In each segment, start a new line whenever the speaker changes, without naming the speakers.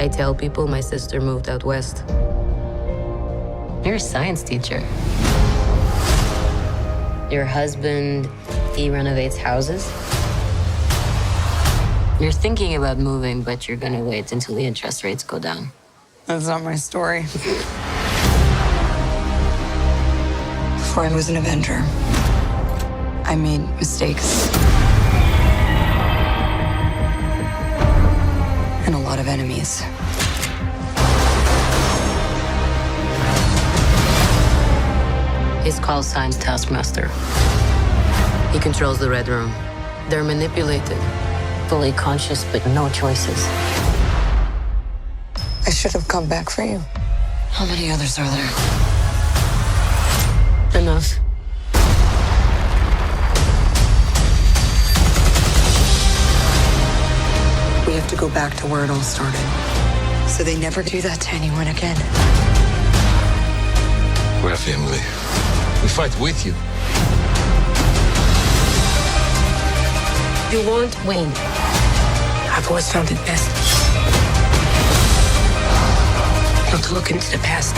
I tell people my sister moved out west. You're a science teacher. Your husband, he renovates houses. You're thinking about moving, but you're gonna wait until the interest rates go down.
That's not my story. Before I was an Avenger, I made mistakes. And a lot of enemies.
His call sign's Taskmaster. He controls the Red Room. They're manipulated, fully conscious, but no choices.
I should have come back for you. How many others are there?
Enough.
We have to go back to where it all started. So they never do that to anyone again.
We're a family. We fight with you.
You want Wayne.
I've always found it best not to look into the past.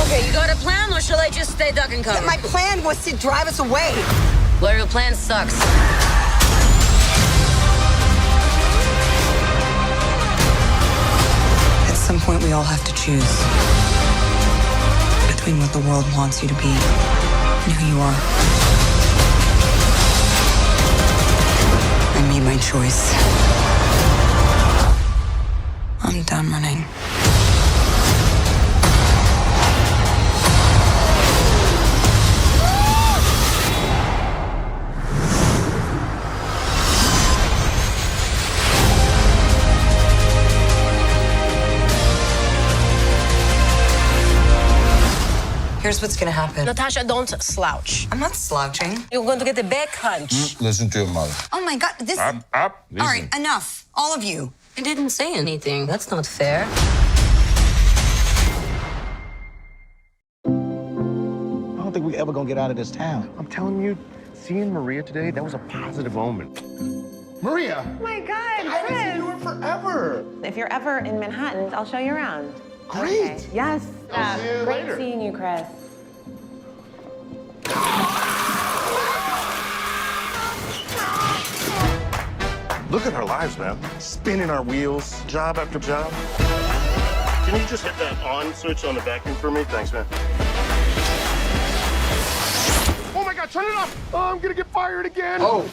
Okay, you got a plan, or shall I just stay duck and cover?
My plan was to drive us away.
Well, your plan sucks.
At some point, we all have to choose between what the world wants you to be and who you are. I made my choice. I'm done running. Here's what's gonna happen.
Natasha, don't slouch.
I'm not slouching.
You're going to get a back hunch.
Listen to your mother.
Oh my God, this.
Up.
All
Listen.
right, enough. All of you.
I didn't say anything. That's not fair.
I don't think we ever gonna get out of this town.
I'm telling you, seeing Maria today, that was a positive omen.
Maria!
Oh my God,
I haven't
Chris.
seen you in forever.
If you're ever in Manhattan, I'll show you around.
Great.
Okay. Yes.
I'll see you
Great
later.
seeing you, Chris.
Look at our lives, man. Spinning our wheels, job after job. Can you just hit that on switch on the vacuum for me? Thanks, man. Oh my God, turn it off! Oh, I'm gonna get fired again.
Oh.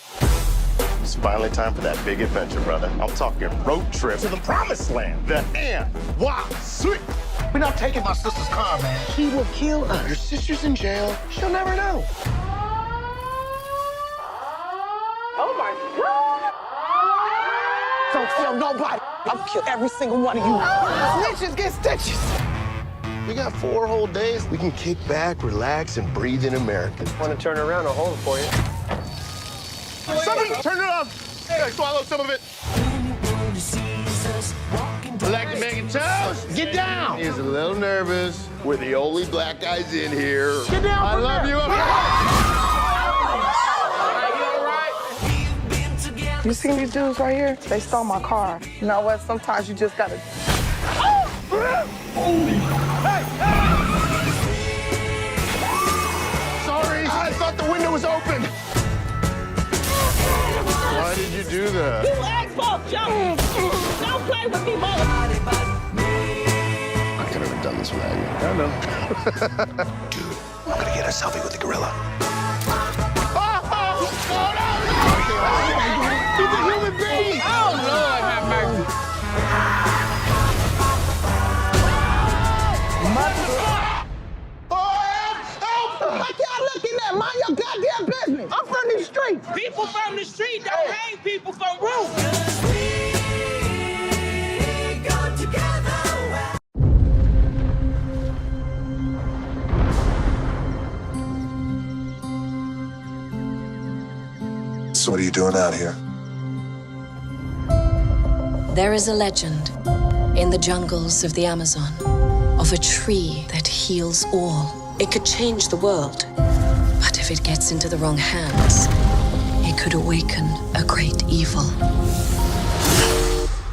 It's finally time for that big adventure, brother. I'm talking road trip to the promised land. The NYC.
We're not taking my sister's car, man. She will kill us.
Your sister's in jail. She'll never know.
Oh my God!
Don't tell nobody. I'll kill every single one of you. Snitches get stitches.
We got 4 whole days. We can kick back, relax, and breathe in America.
Want to turn around? I'll hold it for you.
Somebody turn it off. Hey, swallow some of it. Like the bacon toast? Get down. He's a little nervous. We're the only black guys in here.
Get down
I
from
love
there.
you.
You see these dudes right here? They stole my car. You know what? Sometimes you just gotta.
Sorry, I thought the window was open. Why did you do that?
You ask folks, Joe. Don't play with me, mother.
I could have done this without you. I know.
Dude, I'm gonna get a selfie with the gorilla.
He's a human being!
Oh, Lord, have mercy.
What y'all looking at? Mind your goddamn business. I'm from these streets.
People from the street don't hang people from roofs.
So what are you doing out here?
There is a legend in the jungles of the Amazon of a tree that heals all. It could change the world, but if it gets into the wrong hands, it could awaken a great evil.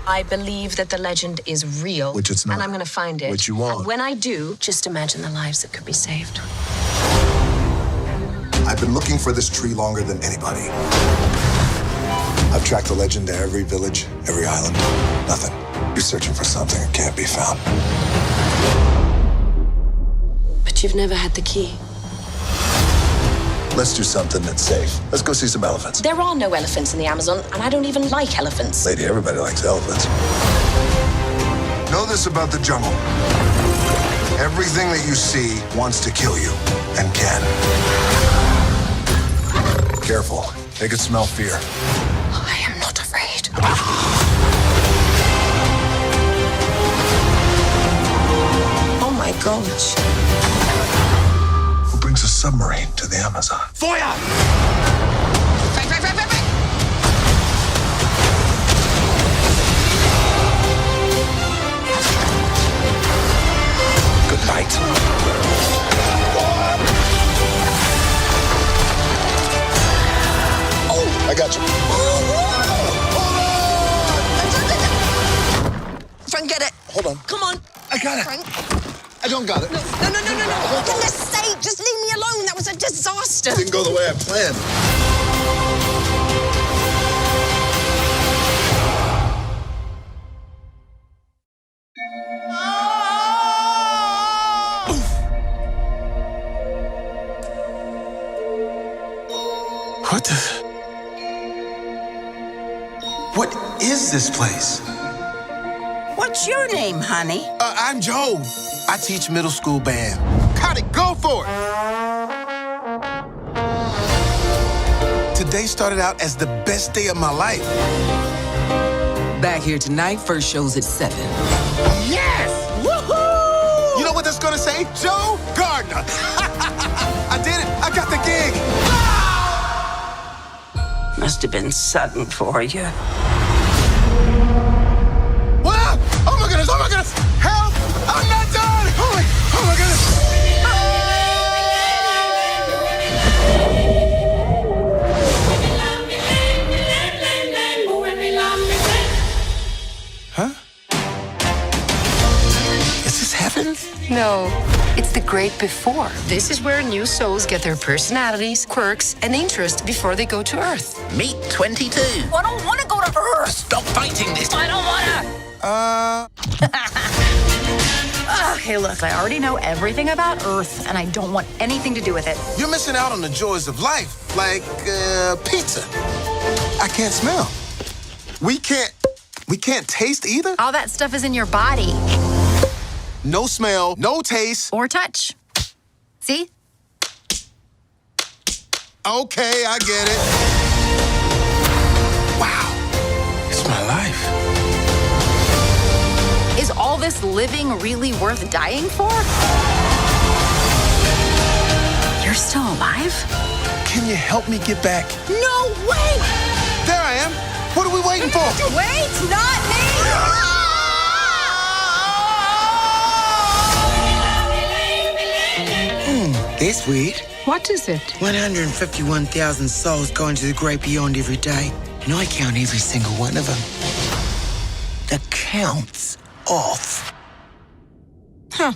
I believe that the legend is real.
Which it's not.
And I'm going to find it.
Which you won't.
And when I do, just imagine the lives that could be saved.
I've been looking for this tree longer than anybody. I've tracked the legend to every village, every island. Nothing. You're searching for something that can't be found.
But you've never had the key.
Let's do something that's safe. Let's go see some elephants.
There are no elephants in the Amazon, and I don't even like elephants.
Lady, everybody likes elephants. Know this about the jungle. Everything that you see wants to kill you, and can. Careful. They could smell fear.
I am not afraid. Oh my gosh.
Who brings a submarine to the Amazon?
Feuer!
Good night. Oh, I got you.
Frank, get it.
Hold on.
Come on.
I got it.
Frank.
I don't got it.
No. For goodness sake, just leave me alone. That was a disaster.
Didn't go the way I planned.
What the? What is this place?
What's your name, honey?
I'm Joe. I teach middle school band. Got it, go for it! Today started out as the best day of my life.
Back here tonight, first show's at 7.
Yes! Woohoo! You know what that's gonna say? Joe Gardner. I did it. I got the gig.
Must have been sudden for you.
What? Oh my goodness! Oh my goodness! Help! I'm not done! Oh my goodness! Huh? Is this heaven?
No, it's the great before. This is where new souls get their personalities, quirks, and interests before they go to Earth.
Meet 22.
I don't want to go to Earth.
Stop fighting this.
I don't want to.
Hey, look, I already know everything about Earth, and I don't want anything to do with it.
You're missing out on the joys of life, like pizza. I can't smell. We can't taste either?
All that stuff is in your body.
No smell, no taste.
Or touch. See?
Okay, I get it. Wow, it's my life.
Is all this living really worth dying for? You're still alive?
Can you help me get back?
No way!
There I am. What are we waiting for?
Wait, not me!
It's weird.
What is it?
151,000 souls going to the great beyond every day. And I count every single one of them. The count's off.
Huh.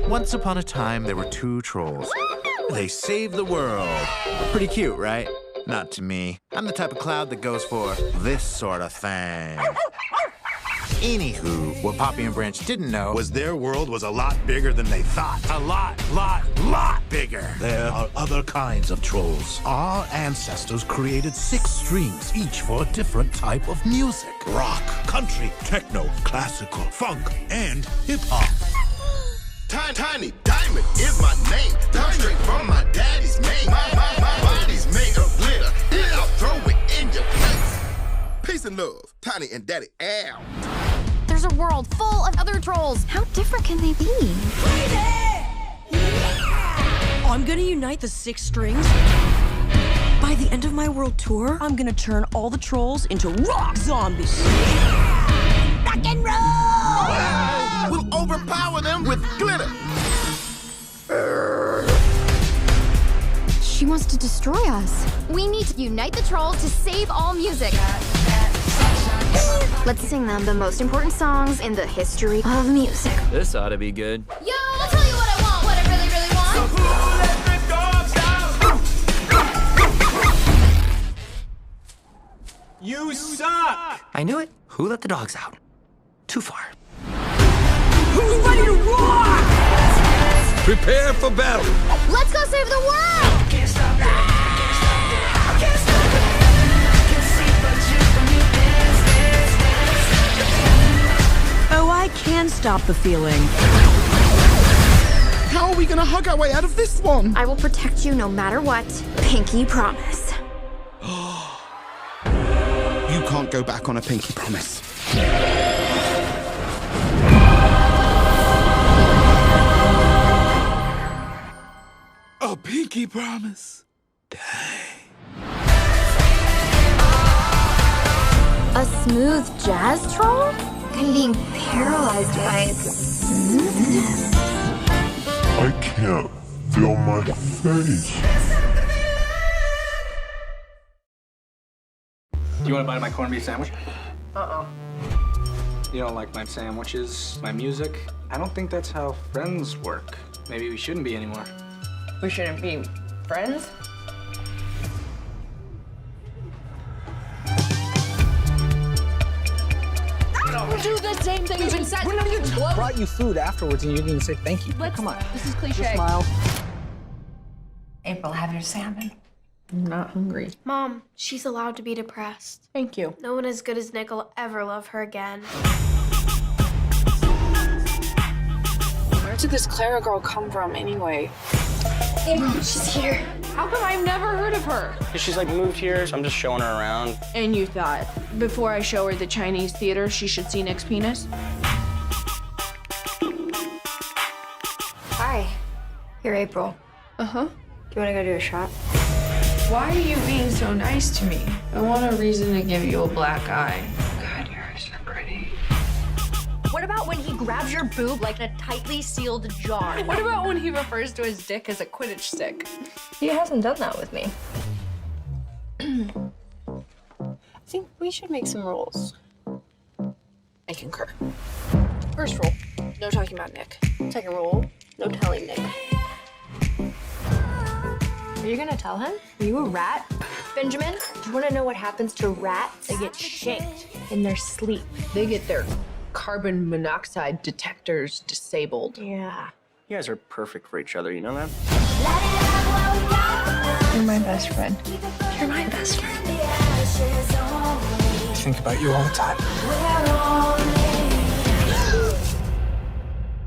Once upon a time, there were two trolls. They saved the world. Pretty cute, right? Not to me. I'm the type of cloud that goes for this sort of thing. Anywho, what Poppy and Branch didn't know was their world was a lot bigger than they thought. A lot bigger.
There are other kinds of trolls. Our ancestors created 6 strings, each for a different type of music. Rock, country, techno, classical, funk, and hip-hop.
Tiny Diamond is my name. Come straight from my daddy's mane. My body's made of glitter. I'll throw it in your face. Peace and love, Tiny and Daddy Al.
There's a world full of other trolls. How different can they be?
I'm gonna unite the 6 strings. By the end of my world tour, I'm gonna turn all the trolls into rock zombies.
Rock and roll!
We'll overpower them with glitter.
She wants to destroy us. We need to Unite the trolls to save all music. Let's sing them the most important songs in the history of music.
This ought to be good.
Yo, I'll tell you what I want, what I really, really want.
So who let the dogs out? You suck!
I knew it. Who let the dogs out? Too far.
Who's ready to rock?
Prepare for battle.
Let's go save the world!
Oh, I can stop the feeling.
How are we gonna hug our way out of this one?
I will protect you no matter what. Pinky promise.
You can't go back on a pinky promise. A pinky promise.
A smooth jazz troll? I'm being paralyzed by its smoothness.
I can't feel my face.
Do you want a bite of my corned beef sandwich? You don't like my sandwiches, my music? I don't think that's how friends work. Maybe we shouldn't be anymore.
We shouldn't be friends?
Do the same thing you've been said.
I brought you food afterwards and you didn't even say thank you.
Come on, this is cliche.
Just smile.
April, have your salmon.
I'm not hungry.
Mom, she's allowed to be depressed.
Thank you.
No one as good as Nick will ever love her again.
Where did this Clara girl come from anyway?
April, she's here.
How come I've never heard of her?
She's like moved here, so I'm just showing her around.
And you thought, before I show her the Chinese theater, she should see Nick's penis?
Hi. You're April.
Uh-huh.
Do you want to go do a shot?
Why are you being so nice to me? I want a reason to give you a black eye. God, you're so pretty.
What about when he grabs your boob like in a tightly sealed jar?
What about when he refers to his dick as a Quidditch stick?
He hasn't done that with me.
I think we should make some rules. I concur. First rule, no talking about Nick. Second rule, no telling Nick.
Are you gonna tell him? Are you a rat? Benjamin, do you wanna know what happens to rats? They get shanked in their sleep.
They get their carbon monoxide detectors disabled.
Yeah.
You guys are perfect for each other, you know that?
You're my best friend.
You're my best friend.
I think about you all the time.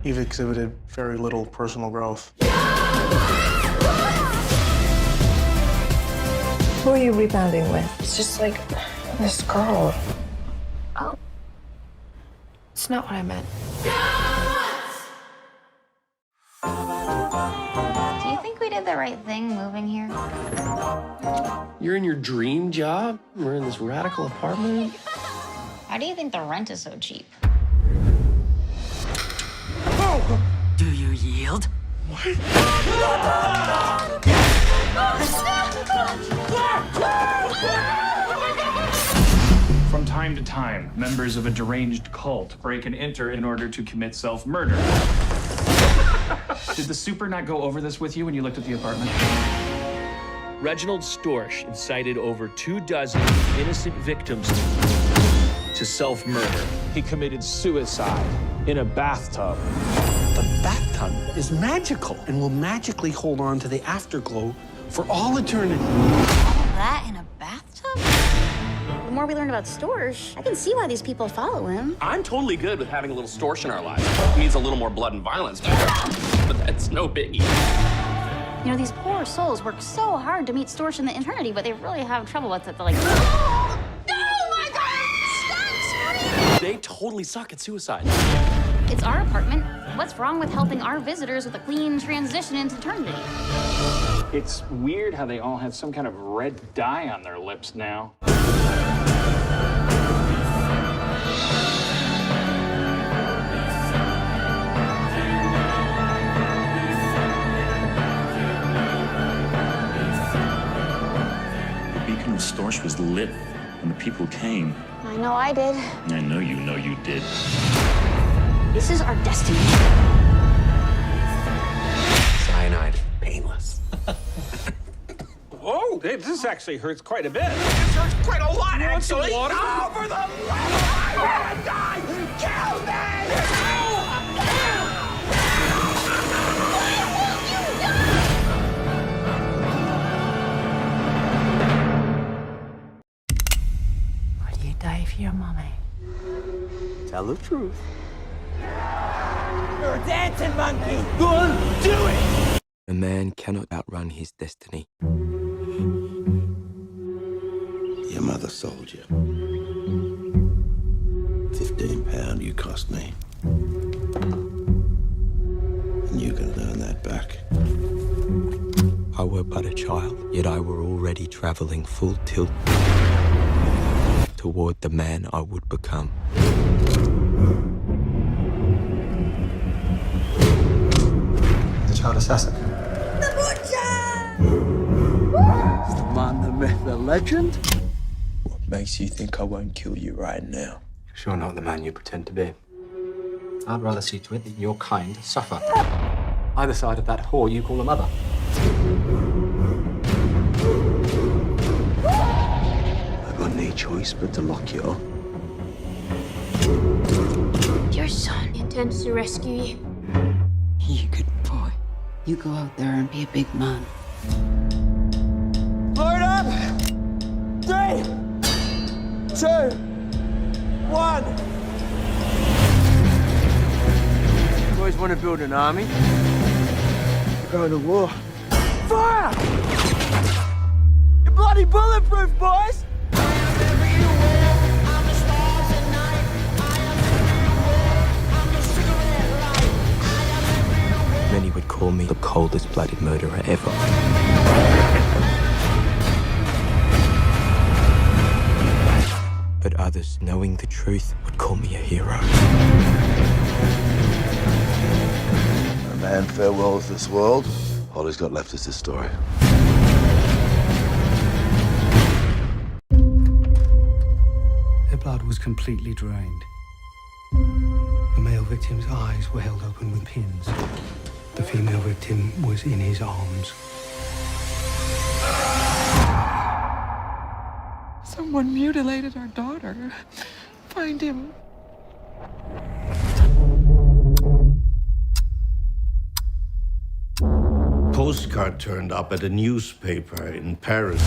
You've exhibited very little personal growth.
Who are you rebounding with? It's just like this girl.
Oh.
It's not what I meant.
Do you think we did the right thing moving here?
You're in your dream job? We're in this radical apartment?
How do you think the rent is so cheap?
Do you yield?
From time to time, members of a deranged cult break and enter in order to commit self-murder. Did the super not go over this with you when you looked at the apartment?
Reginald Storch incited over 24 innocent victims to self-murder.
He committed suicide in a bathtub.
The bathtub is magical and will magically hold on to the afterglow for all eternity.
All that in a bathtub? The more we learn about Storch, I can see why these people follow him.
I'm totally good with having a little Storch in our lives. It means a little more blood and violence, but that's no biggie.
You know, these poor souls work so hard to meet Storch in the eternity, but they really have trouble with it. They're like, oh my God! Stop screaming!
They totally suck at suicide.
It's our apartment. What's wrong with helping our visitors with a clean transition into eternity?
It's weird how they all have some kind of red dye on their lips now.
beacon of Storch was lit when the people came.
I know I did.
I know you did.
This is our destiny.
Cyanide, painless.
Oh, this actually hurts quite a bit.
This hurts quite a lot, actually.
Water?
Oh, for the love of I wanna die! Kill
Would you die for your mommy?
Tell the truth.
You're a dancing monkey! Go on, do it!
A man cannot outrun his destiny.
Your mother sold you. £15 you cost me. And you can earn that back.
I were but a child, yet I were already traveling full tilt toward the man I would become.
The child assassin.
The butcher!
Is the man, the myth, the legend? What makes you think I won't kill you right now?
Sure not the man you pretend to be. I'd rather see to it that your kind suffer. Either side of that whore you call a mother.
I've got no choice but to lock you up.
Your son intends to rescue you.
You good boy. You go out there and be a big man.
Load up! 3, 2, 1.
You always want to build an army? You're going to war.
Fire! You're bloody bulletproof, boys!
Many would call me the coldest-blooded murderer ever. But others, knowing the truth, would call me a hero.
A man farewells this world. All he's got left is his story.
Their blood was completely drained. The male victim's eyes were held open with pins. The female victim was in his arms.
Someone mutilated our daughter. Find him.
Postcard turned up at a newspaper in Paris,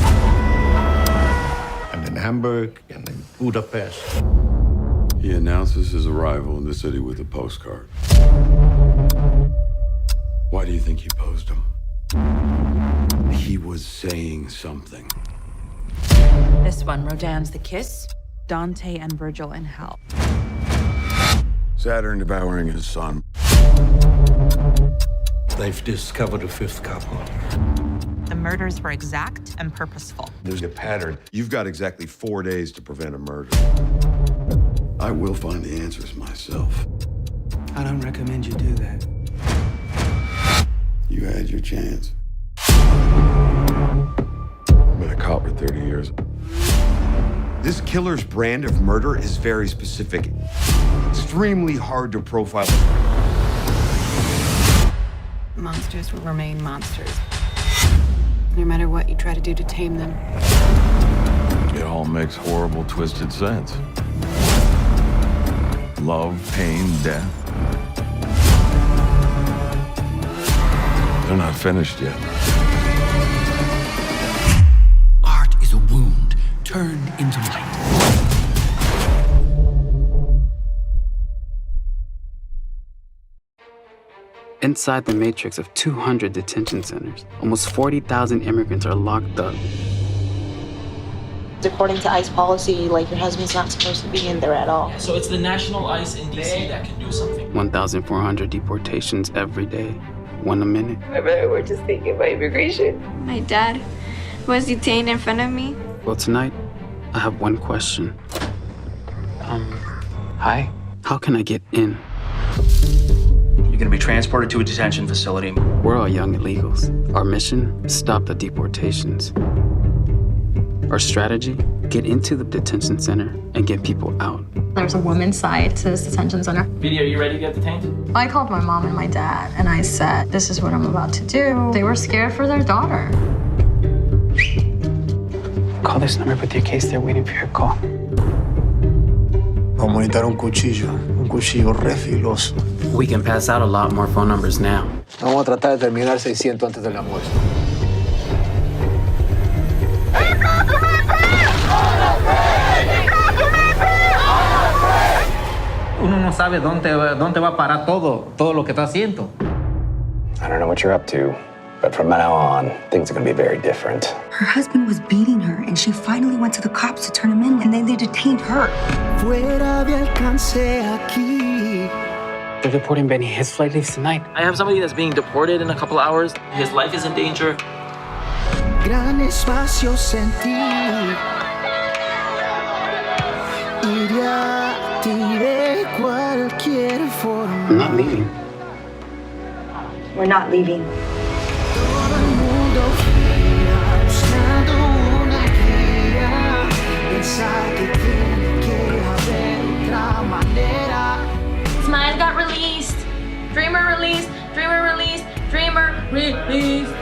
and in Hamburg, and in Budapest.
He announces his arrival in the city with a postcard. Why do you think he posed him? He was saying something.
This one, Rodin's The Kiss, Dante and Virgil in Hell.
Saturn devouring his son.
They've discovered a fifth couple.
The murders were exact and purposeful.
There's a pattern. You've got exactly 4 days to prevent a murder. I will find the answers myself.
I don't recommend you do that.
You had your chance. I've been a cop for 30 years. This killer's brand of murder is very specific. Extremely hard to profile.
Monsters will remain monsters. No matter what you try to do to tame them.
It all makes horrible, twisted sense. Love, pain, death. They're not finished yet.
Art is a wound turned into light.
Inside the matrix of 200 detention centers, almost 40,000 immigrants are locked up.
According to ICE policy, like, your husband's not supposed to be in there at all.
So it's the national ICE in DC that can do something.
1,400 deportations every day, one a minute.
My brother were just thinking about immigration. My dad was detained in front of me.
Well, tonight, I have one question.
Hi?
How can I get in?
You're gonna be transported to a detention facility.
We're all young illegals. Our mission, stop the deportations. or strategy, get into the detention center and get people out.
There's a women's side to this detention center.
BD, are you ready to get detained?
I called my mom and my dad, and I said, this is what I'm about to do. They were scared for their daughter.
Call this number with your case. They're waiting for your call.
Vamos a necesitar un cuchillo re filoso.
We can pass out a lot more phone numbers now.
Vamos a tratar de terminar 600 antes del almuerzo.
Uno no sabe dónde va a parar todo lo que está haciendo.
I don't know what you're up to, but from now on, things are going to be very different.
Her husband was beating her, and she finally went to the cops to turn him in, and then they detained her.
Fuera de alcance aquí. They're deporting Benny. His flight leaves tonight.
I have somebody that's being deported in a couple hours. His life is in danger.
Gran espacio sentir. I'm not leaving.
We're not leaving.
Smile got released. Dreamer released. Dreamer released. Dreamer released.